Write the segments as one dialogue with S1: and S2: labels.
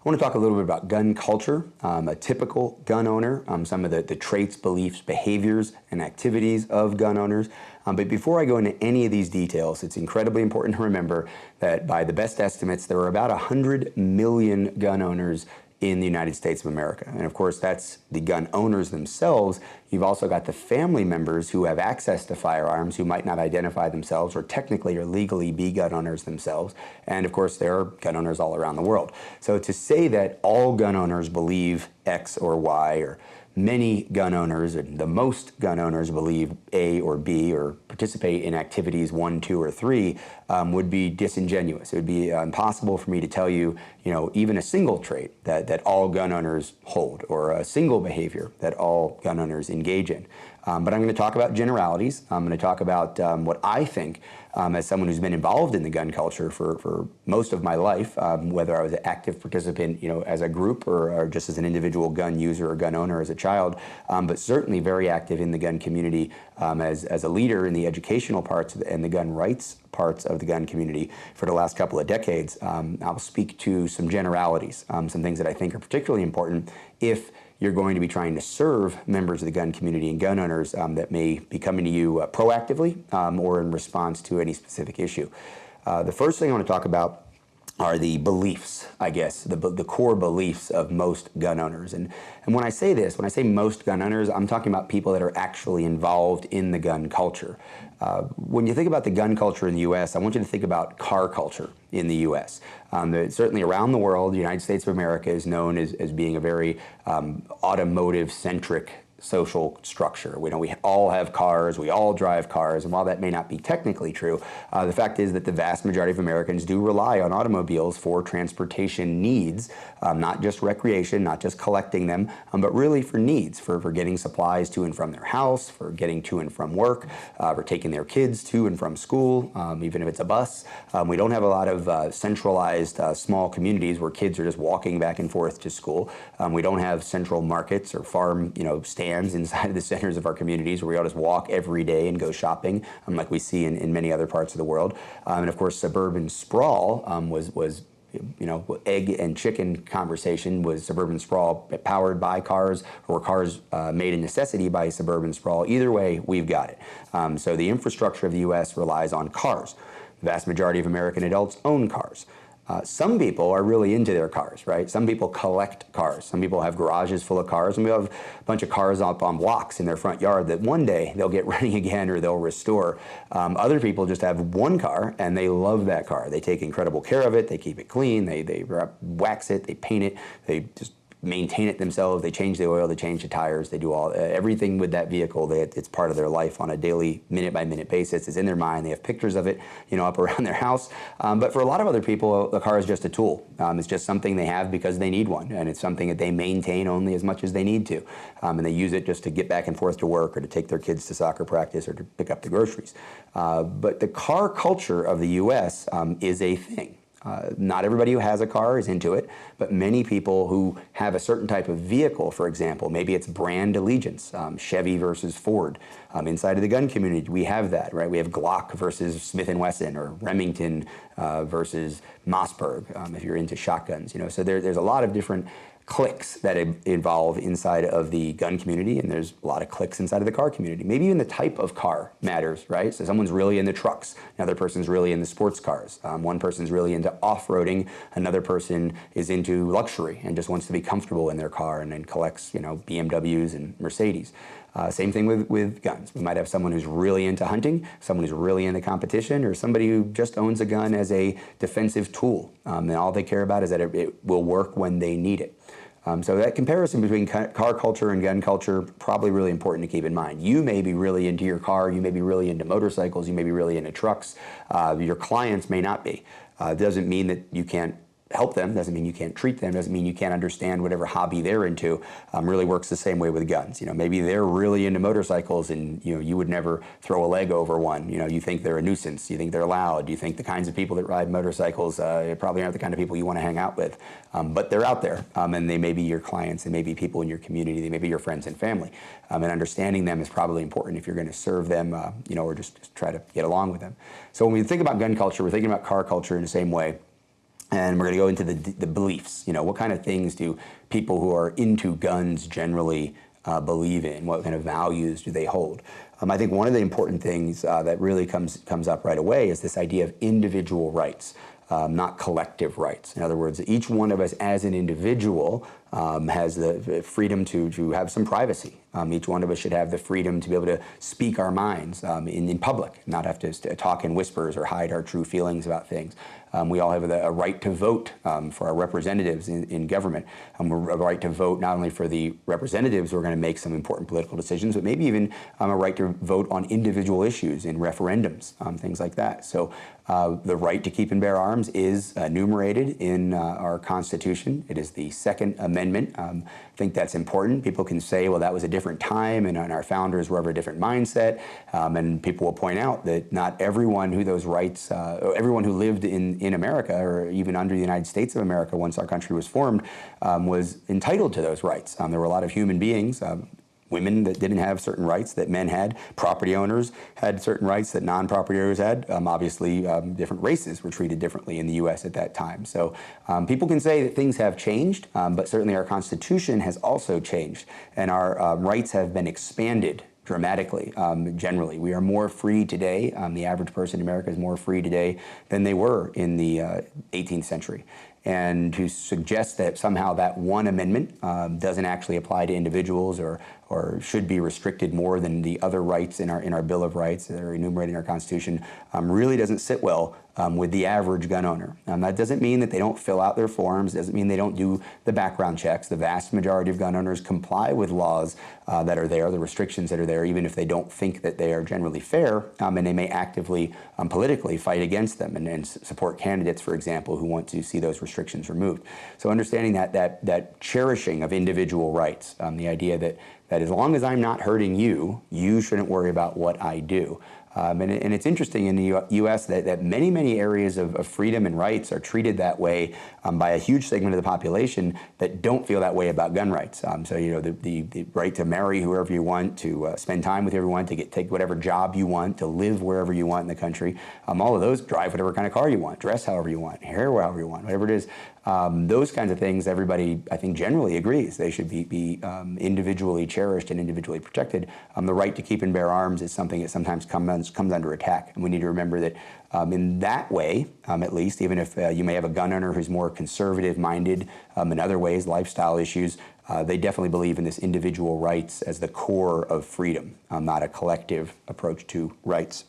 S1: want to talk a little bit about gun culture, a typical gun owner, some of the traits, beliefs, behaviors, and activities of gun owners. But before I go into any of these details, it's incredibly important to remember that by the best estimates, there are about 100 million gun owners in the United States of America. And of course, that's the gun owners themselves. You've also got the family members who have access to firearms who might not identify themselves or technically or legally be gun owners themselves. And of course, there are gun owners all around the world. So to say that all gun owners believe X or Y, or many gun owners, and the most gun owners believe A or B or participate in activities 1, 2, or 3 would be disingenuous. It would be impossible for me to tell you, even a single trait that all gun owners hold, or a single behavior that all gun owners engage in. But I'm going to talk about generalities. I'm going to talk about what I think, as someone who's been involved in the gun culture for most of my life, whether I was an active participant, as a group or just as an individual gun user or gun owner as a child, but certainly very active in the gun community as a leader in the educational parts and the gun rights parts of the gun community for the last couple of decades. I'll speak to some generalities, some things that I think are particularly important if you're going to be trying to serve members of the gun community and gun owners that may be coming to you proactively or in response to any specific issue. The first thing I want to talk about are the beliefs, I guess, the core beliefs of most gun owners. And when I say this, when I say most gun owners, I'm talking about people that are actually involved in the gun culture. When you think about the gun culture in the U.S., I want you to think about car culture in the U.S. Certainly around the world, the United States of America is known as being a very automotive-centric social structure. We all have cars, we all drive cars, and while that may not be technically true, the fact is that the vast majority of Americans do rely on automobiles for transportation needs, not just recreation, not just collecting them, but really for needs, for getting supplies to and from their house, for getting to and from work, for taking their kids to and from school, even if it's a bus. We don't have a lot of centralized small communities where kids are just walking back and forth to school. We don't have central markets or farm, stands inside of the centers of our communities where we all just walk every day and go shopping, like we see in many other parts of the world. And of course, suburban sprawl was egg and chicken conversation. Was suburban sprawl powered by cars, or cars made a necessity by suburban sprawl? Either way, we've got it. So the infrastructure of the U.S. relies on cars. The vast majority of American adults own cars. Some people are really into their cars, right? Some people collect cars. Some people have garages full of cars, and we have a bunch of cars up on blocks in their front yard that one day they'll get running again or they'll restore. Other people just have one car and they love that car. They take incredible care of it. They keep it clean. They wax it. They paint it. They just maintain it themselves. They change the oil, they change the tires, they do everything with that vehicle. It's part of their life on a daily, minute-by-minute basis. It's in their mind. They have pictures of it, up around their house. But for a lot of other people, the car is just a tool. It's just something they have because they need one, and it's something that they maintain only as much as they need to. And they use it just to get back and forth to work, or to take their kids to soccer practice, or to pick up the groceries. But the car culture of the U.S. Is a thing. Not everybody who has a car is into it, but many people who have a certain type of vehicle, for example, maybe it's brand allegiance, Chevy versus Ford. Inside of the gun community, we have that, right? We have Glock versus Smith & Wesson, or Remington versus Mossberg, if you're into shotguns. So there's a lot of different cliques that involve inside of the gun community, and there's a lot of cliques inside of the car community. Maybe even the type of car matters, right? So someone's really into trucks, another person's really into sports cars, one person's really into off-roading, another person is into luxury and just wants to be comfortable in their car and then collects, BMWs and Mercedes. Same thing with guns. We might have someone who's really into hunting, someone who's really into competition, or somebody who just owns a gun as a defensive tool. And all they care about is that it will work when they need it. So that comparison between car culture and gun culture, probably really important to keep in mind. You may be really into your car, you may be really into motorcycles, you may be really into trucks. Your clients may not be. It doesn't mean that you can't help them, doesn't mean you can't treat them, doesn't mean you can't understand whatever hobby they're into. Really works the same way with guns. Maybe they're really into motorcycles and you would never throw a leg over one. You think they're a nuisance, you think they're loud, you think the kinds of people that ride motorcycles probably aren't the kind of people you want to hang out with. But they're out there, and they may be your clients, they may be people in your community, they may be your friends and family. And understanding them is probably important if you're going to serve them, or just try to get along with them. So when we think about gun culture, we're thinking about car culture in the same way. And we're going to go into the beliefs. You know, what kind of things do people who are into guns generally believe in? What kind of values do they hold? I think one of the important things that really comes up right away is this idea of individual rights, not collective rights. In other words, each one of us as an individual has the freedom to have some privacy. Each one of us should have the freedom to be able to speak our minds in public, not have to talk in whispers or hide our true feelings about things. We all have a right to vote for our representatives in government. A right to vote not only for the representatives who are going to make some important political decisions, but maybe even a right to vote on individual issues in referendums, things like that. So the right to keep and bear arms is enumerated in our Constitution. It is the Second Amendment. I think that's important. People can say, well, that was a different time and our founders were of a different mindset. And people will point out that not everyone who those rights, everyone who lived in America or even under the United States of America once our country was formed was entitled to those rights. There were a lot of human beings, women that didn't have certain rights that men had. Property owners had certain rights that non-property owners had. Obviously, different races were treated differently in the U.S. at that time. So people can say that things have changed, but certainly our Constitution has also changed, and our rights have been expanded dramatically. Generally, we are more free today. The average person in America is more free today than they were in the 18th century. And to suggest that somehow that one amendment doesn't actually apply to individuals or should be restricted more than the other rights in our Bill of Rights that are enumerated in our Constitution really doesn't sit well with the average gun owner. That doesn't mean that they don't fill out their forms, doesn't mean they don't do the background checks. The vast majority of gun owners comply with laws that are there, the restrictions that are there, even if they don't think that they are generally fair, and they may actively politically fight against them and support candidates, for example, who want to see those restrictions removed. So understanding that cherishing of individual rights, the idea that as long as I'm not hurting you, you shouldn't worry about what I do. And it's interesting in the U.S. that many areas of freedom and rights are treated that way by a huge segment of the population that don't feel that way about gun rights. So, you know, the right to marry whoever you want, to spend time with whoever you want, to take whatever job you want, to live wherever you want in the country, all of those, drive whatever kind of car you want, dress however you want, hair however you want, whatever it is. Those kinds of things, everybody, I think, generally agrees they should be individually cherished and individually protected. The right to keep and bear arms is something that sometimes comes under attack, and we need to remember that in that way, at least, even if you may have a gun owner who's more conservative-minded in other ways, lifestyle issues, they definitely believe in this individual rights as the core of freedom, not a collective approach to rights.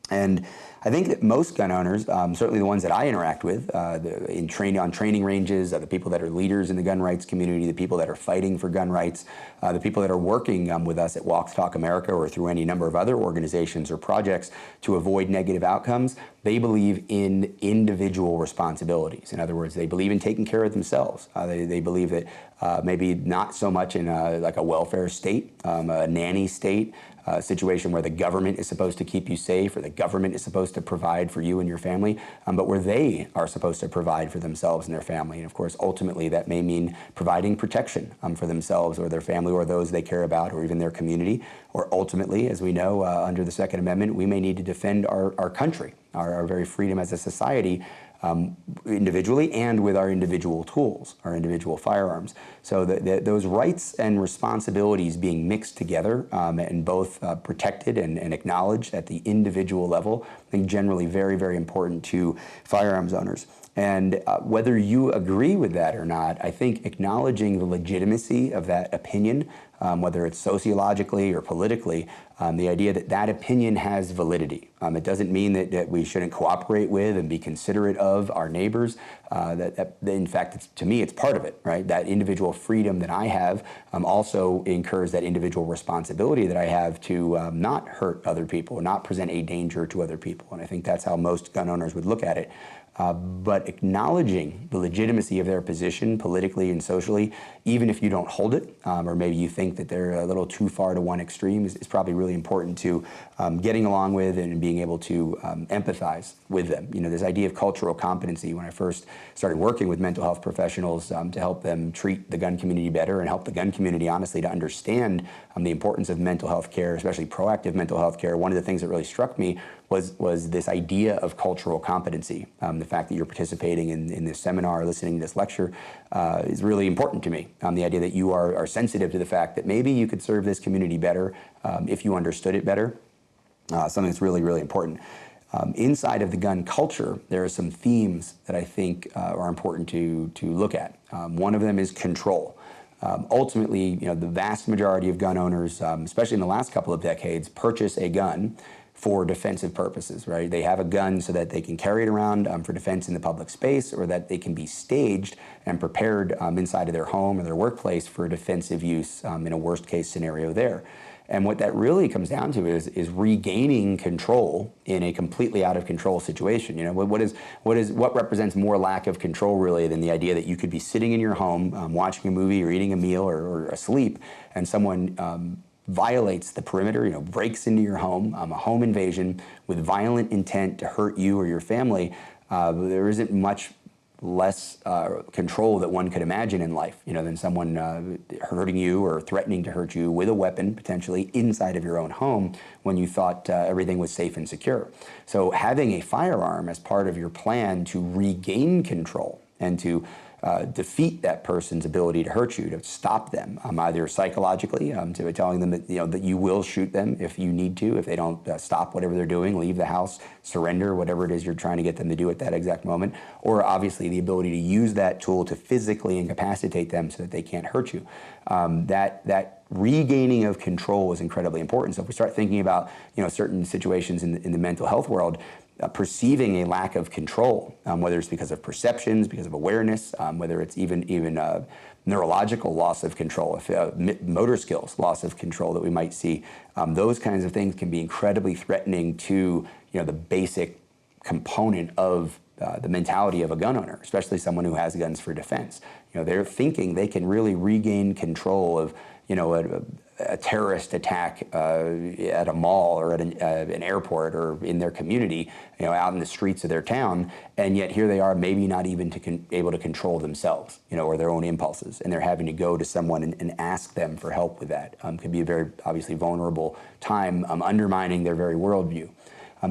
S1: And I think that most gun owners, certainly the ones that I interact with on training ranges, the people that are leaders in the gun rights community, the people that are fighting for gun rights, the people that are working with us at Walk the Talk America or through any number of other organizations or projects to avoid negative outcomes, they believe in individual responsibilities. In other words, they believe in taking care of themselves. They believe that maybe not so much in like a welfare state, a nanny state, a situation where the government is supposed to keep you safe or the government is supposed to provide for you and your family, but where they are supposed to provide for themselves and their family. And of course, ultimately, that may mean providing protection for themselves or their family or those they care about or even their community. Or ultimately, as we know, under the Second Amendment, we may need to defend our country, our very freedom as a society, individually and with our individual tools, our individual firearms. So those rights and responsibilities being mixed together and both protected and acknowledged at the individual level, I think generally very important to firearms owners. And whether you agree with that or not, I think acknowledging the legitimacy of that opinion, whether it's sociologically or politically, the idea that that opinion has validity. It doesn't mean that we shouldn't cooperate with and be considerate of our neighbors. In fact, to me, it's part of it, right? That individual freedom that I have also incurs that individual responsibility that I have to not hurt other people, not present a danger to other people. And I think that's how most gun owners would look at it. But acknowledging the legitimacy of their position politically and socially, even if you don't hold it, or maybe you think that they're a little too far to one extreme, is probably really important to getting along with and being able to empathize with them. You know, this idea of cultural competency, when I first started working with mental health professionals to help them treat the gun community better and help the gun community, honestly, to understand the importance of mental health care, especially proactive mental health care, one of the things that really struck me was this idea of cultural competency. The fact that you're participating in this seminar, listening to this lecture, is really important to me. The idea that you are sensitive to the fact that maybe you could serve this community better if you understood it better, something that's really, really important. Inside of the gun culture, there are some themes that I think are important to look at. One of them is control. Ultimately, the vast majority of gun owners, especially in the last couple of decades, purchase a gun for defensive purposes, right? They have a gun so that they can carry it around for defense in the public space, or that they can be staged and prepared inside of their home or their workplace for defensive use in a worst case scenario there. And what that really comes down to is regaining control in a completely out of control situation. What represents more lack of control really than the idea that you could be sitting in your home watching a movie or eating a meal or asleep, and someone violates the perimeter, breaks into your home, a home invasion with violent intent to hurt you or your family. There isn't much less control that one could imagine in life, than someone hurting you or threatening to hurt you with a weapon, potentially inside of your own home when you thought everything was safe and secure. So having a firearm as part of your plan to regain control and to defeat that person's ability to hurt you, to stop them, either psychologically, to telling them that, that you will shoot them if you need to, if they don't stop whatever they're doing, leave the house, surrender, whatever it is you're trying to get them to do at that exact moment, or obviously the ability to use that tool to physically incapacitate them so that they can't hurt you. That regaining of control is incredibly important. So if we start thinking about, certain situations in the mental health world, perceiving a lack of control, whether it's because of perceptions, because of awareness, whether it's even neurological loss of control, motor skills loss of control that we might see, those kinds of things can be incredibly threatening to the basic component of the mentality of a gun owner, especially someone who has guns for defense. They're thinking they can really regain control of a terrorist attack at a mall or at an airport or in their community, out in the streets of their town, and yet here they are, maybe not even able to control themselves, or their own impulses, and they're having to go to someone and ask them for help with that. Could be a very obviously vulnerable time, undermining their very worldview.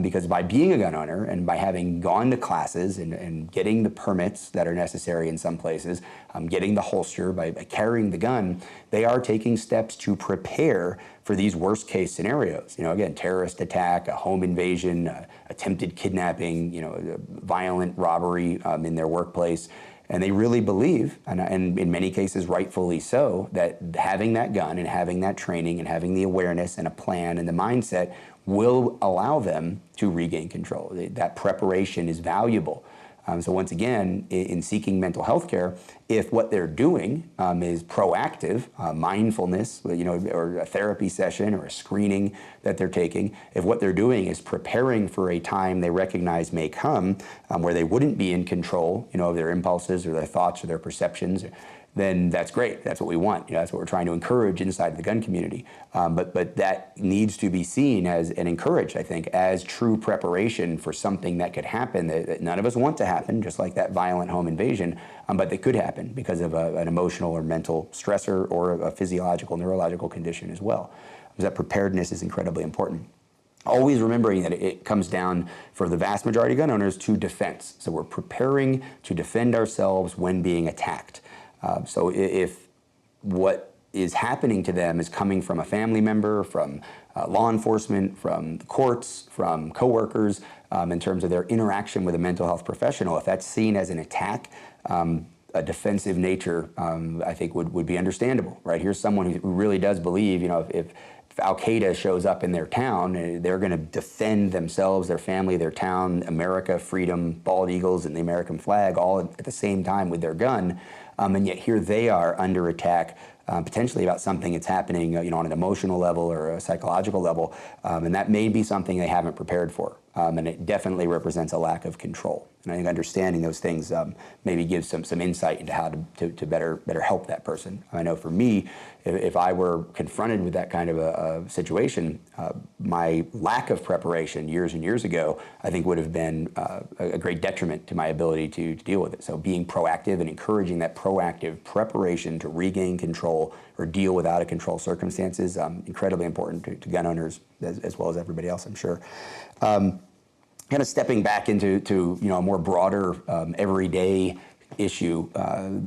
S1: Because by being a gun owner and by having gone to classes and getting the permits that are necessary in some places, getting the holster, by carrying the gun, they are taking steps to prepare for these worst case scenarios. Again, terrorist attack, a home invasion, attempted kidnapping, violent robbery in their workplace. And they really believe, and in many cases rightfully so, that having that gun and having that training and having the awareness and a plan and the mindset will allow them to regain control. That preparation is valuable. So once again, in seeking mental health care, if what they're doing is proactive, mindfulness, or a therapy session or a screening that they're taking, if what they're doing is preparing for a time they recognize may come where they wouldn't be in control, of their impulses or their thoughts or their perceptions, then that's great. That's what we want. That's what we're trying to encourage inside of the gun community. But that needs to be seen as, and encouraged, I think, as true preparation for something that could happen that none of us want to happen, just like that violent home invasion, but that could happen because of an emotional or mental stressor or a physiological, neurological condition as well. That preparedness is incredibly important. Always remembering that it comes down, for the vast majority of gun owners, to defense. So we're preparing to defend ourselves when being attacked. So if what is happening to them is coming from a family member, from law enforcement, from the courts, from coworkers, in terms of their interaction with a mental health professional, if that's seen as an attack, a defensive nature, I think would be understandable, right? Here's someone who really does believe, if Al-Qaeda shows up in their town, they're going to defend themselves, their family, their town, America, freedom, bald eagles, and the American flag all at the same time with their gun. And yet here they are under attack, potentially about something that's happening, on an emotional level or a psychological level, and that may be something they haven't prepared for, and it definitely represents a lack of control. And I think understanding those things maybe gives some insight into how to better help that person. I know for me, if I were confronted with that kind of a situation, my lack of preparation years and years ago, I think would have been a great detriment to my ability to deal with it. So being proactive and encouraging that proactive preparation to regain control or deal with out of control circumstances, incredibly important to gun owners as well as everybody else, I'm sure. kind of stepping back into a more broader everyday issue,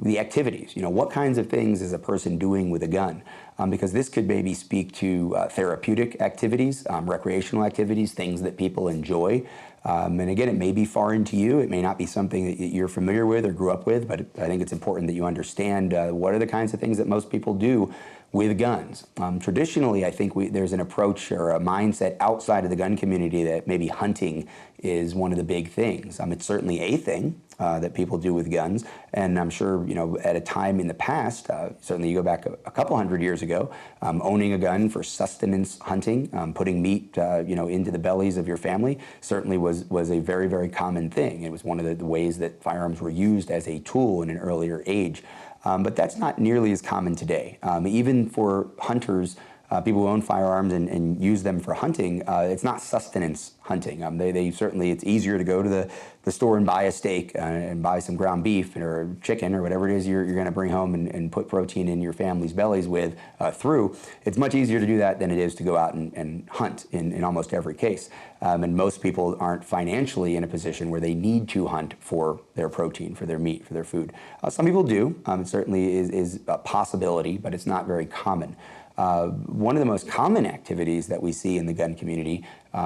S1: the activities. What kinds of things is a person doing with a gun? Because this could maybe speak to therapeutic activities, recreational activities, things that people enjoy. And again, it may be foreign to you. It may not be something that you're familiar with or grew up with, but I think it's important that you understand what are the kinds of things that most people do with guns. Traditionally, I think there's an approach or a mindset outside of the gun community that maybe hunting is one of the big things. It's certainly a thing that people do with guns, and I'm sure at a time in the past, certainly you go back a couple hundred years ago, owning a gun for sustenance hunting, putting meat into the bellies of your family certainly was a very, very common thing. It was one of the ways that firearms were used as a tool in an earlier age. But that's not nearly as common today. Even for hunters, people who own firearms and use them for hunting, it's not sustenance hunting. They certainly, it's easier to go to the store and buy a steak and buy some ground beef or chicken or whatever it is you're going to bring home and put protein in your family's bellies with through. It's much easier to do that than it is to go out and hunt in almost every case. And most people aren't financially in a position where they need to hunt for their protein, for their meat, for their food. Some people do. It certainly is a possibility, but it's not very common. One of the most common activities that we see in the gun community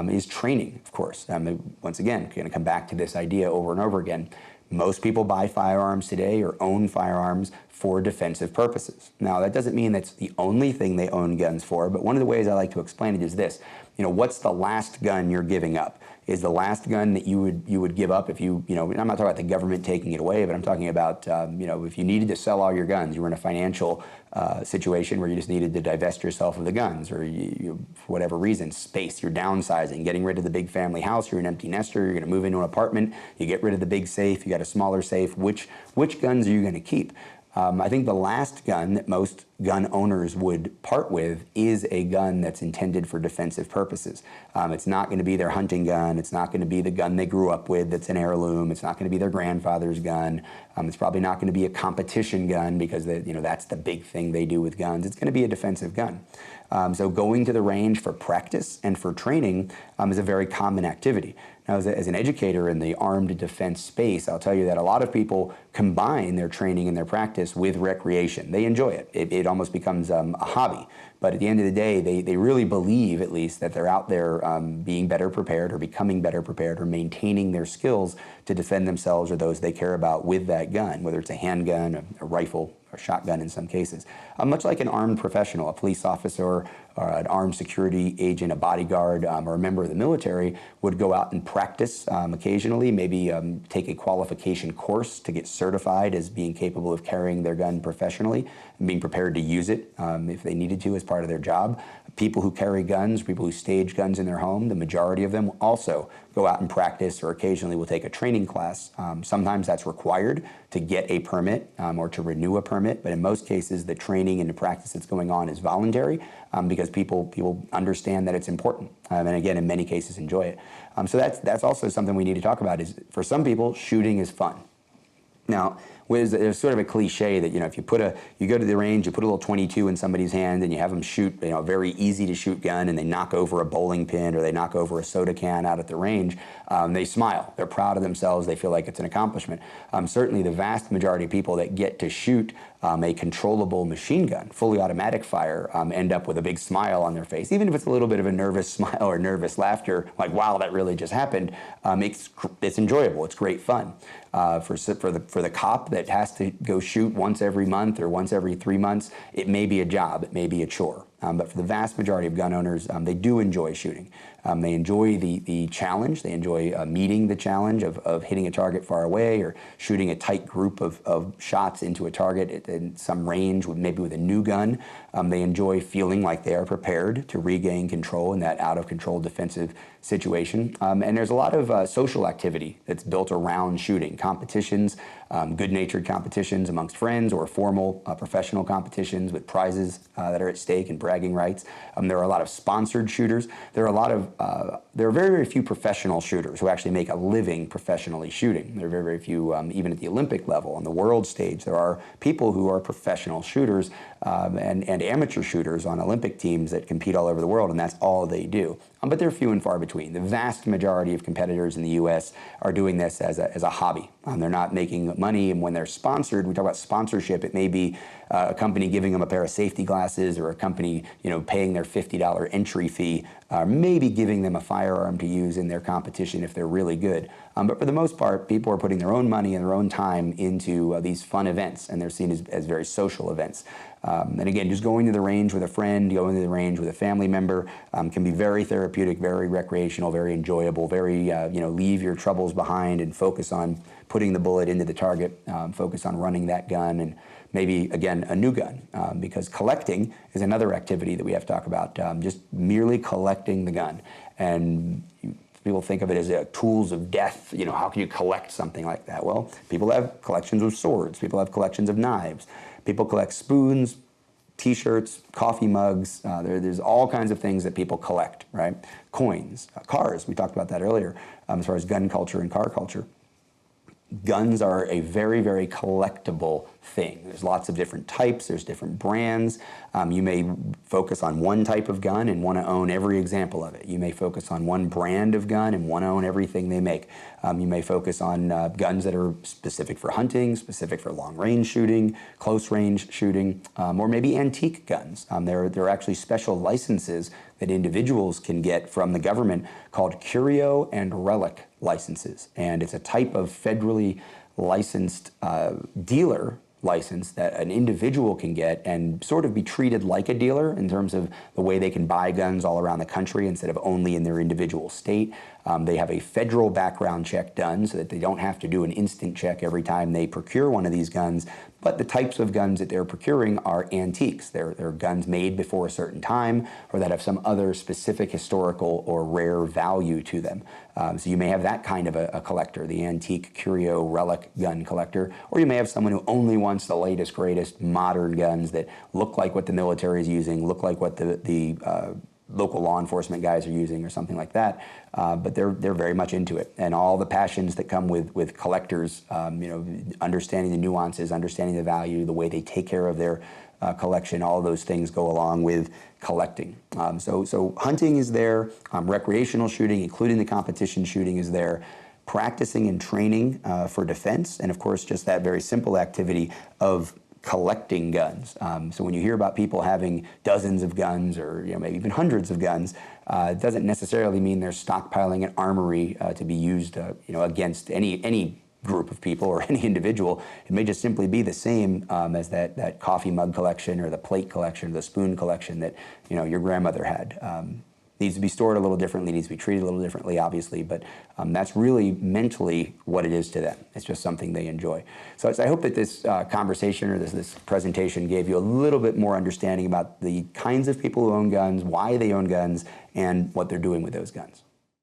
S1: is training, of course. Once again, going to come back to this idea over and over again. Most people buy firearms today or own firearms for defensive purposes. Now, that doesn't mean that's the only thing they own guns for, but one of the ways I like to explain it is this. What's the last gun you're giving up? Is the last gun that you would give up if I'm not talking about the government taking it away, but I'm talking about, if you needed to sell all your guns, you were in a financial situation where you just needed to divest yourself of the guns, or for whatever reason, space, you're downsizing, getting rid of the big family house, you're an empty nester, you're going to move into an apartment, you get rid of the big safe, you got a smaller safe. Which guns are you going to keep? I think the last gun that most gun owners would part with is a gun that's intended for defensive purposes. It's not going to be their hunting gun. It's not going to be the gun they grew up with that's an heirloom. It's not going to be their grandfather's gun. It's probably not going to be a competition gun because that's the big thing they do with guns. It's going to be a defensive gun. So going to the range for practice and for training is a very common activity. Now, as an educator in the armed defense space, I'll tell you that a lot of people combine their training and their practice with recreation. They enjoy it. It almost becomes a hobby. But at the end of the day, they really believe, at least, that they're out there being better prepared or becoming better prepared or maintaining their skills to defend themselves or those they care about with that gun, whether it's a handgun, a rifle, or shotgun in some cases. Much like an armed professional, a police officer, or an armed security agent, a bodyguard, or a member of the military would go out and practice occasionally, maybe take a qualification course to get certified as being capable of carrying their gun professionally and being prepared to use it if they needed to as part of their job. People who carry guns, people who stage guns in their home, the majority of them also go out and practice or occasionally will take a training class. Sometimes that's required to get a permit or to renew a permit, but in most cases the training and the practice that's going on is voluntary because people understand that it's important and again in many cases enjoy it. So that's also something we need to talk about is for some people shooting is fun. Now, there's sort of a cliche that if you go to the range, you put a little .22 in somebody's hand, and you have them shoot a very easy to shoot gun, and they knock over a bowling pin or they knock over a soda can out at the range, they smile. They're proud of themselves. They feel like it's an accomplishment. Certainly, the vast majority of people that get to shoot a controllable machine gun, fully automatic fire, end up with a big smile on their face, even if it's a little bit of a nervous smile or nervous laughter, like wow, that really just happened. It's enjoyable. It's great fun. For the cop that has to go shoot once every month or once every 3 months, it may be a job, it may be a chore. But for the vast majority of gun owners, they do enjoy shooting. They enjoy the challenge. They enjoy meeting the challenge of hitting a target far away or shooting a tight group of shots into a target in some range, maybe with a new gun. They enjoy feeling like they are prepared to regain control in that out-of-control defensive situation. And there's a lot of social activity that's built around shooting. Competitions, good-natured competitions amongst friends or formal professional competitions with prizes that are at stake and bragging rights. There are a lot of sponsored shooters. There are very, very few professional shooters who actually make a living professionally shooting. There are very, very few, even at the Olympic level, on the world stage. There are people who are professional shooters and amateur shooters on Olympic teams that compete all over the world, and that's all they do. But they're few and far between. The vast majority of competitors in the U.S. are doing this as a hobby. They're not making money, and when they're sponsored, we talk about sponsorship, it may be a company giving them a pair of safety glasses, or a company, paying their $50 entry fee, maybe giving them a firearm to use in their competition if they're really good. But for the most part, people are putting their own money and their own time into these fun events, and they're seen as very social events. And again, just going to the range with a friend, going to the range with a family member can be very therapeutic, very recreational, very enjoyable, very, leave your troubles behind and focus on putting the bullet into the target, focus on running that gun, and maybe, again, a new gun. Because collecting is another activity that we have to talk about, just merely collecting the gun. And people think of it as tools of death. How can you collect something like that? Well, people have collections of swords. People have collections of knives. People collect spoons, T-shirts, coffee mugs. There's all kinds of things that people collect, right? Coins, cars. We talked about that earlier as far as gun culture and car culture. Guns are a very, very collectible thing. There's lots of different types, there's different brands. You may focus on one type of gun and want to own every example of it. You may focus on one brand of gun and want to own everything they make. You may focus on guns that are specific for hunting, specific for long-range shooting, close-range shooting, or maybe antique guns. There are actually special licenses that individuals can get from the government called curio and relic licenses. And it's a type of federally licensed dealer license that an individual can get and sort of be treated like a dealer in terms of the way they can buy guns all around the country instead of only in their individual state. They have a federal background check done so that they don't have to do an instant check every time they procure one of these guns. But the types of guns that they're procuring are antiques. They're guns made before a certain time or that have some other specific historical or rare value to them. So you may have that kind of a collector, the antique curio relic gun collector, or you may have someone who only wants the latest, greatest modern guns that look like what the military is using, look like what the local law enforcement guys are using or something like that, but they're very much into it. And all the passions that come with collectors, understanding the nuances, understanding the value, the way they take care of their collection, all of those things go along with collecting. So hunting is there, recreational shooting, including the competition shooting, is there. Practicing and training for defense, and of course just that very simple activity of collecting guns. So when you hear about people having dozens of guns or maybe even hundreds of guns, it doesn't necessarily mean they're stockpiling an armory to be used against any group of people or any individual. It may just simply be the same as that coffee mug collection or the plate collection or the spoon collection that your grandmother had. Needs to be stored a little differently, needs to be treated a little differently, obviously, but that's really mentally what it is to them. It's just something they enjoy. So I hope that this conversation or this presentation gave you a little bit more understanding about the kinds of people who own guns, why they own guns, and what they're doing with those guns.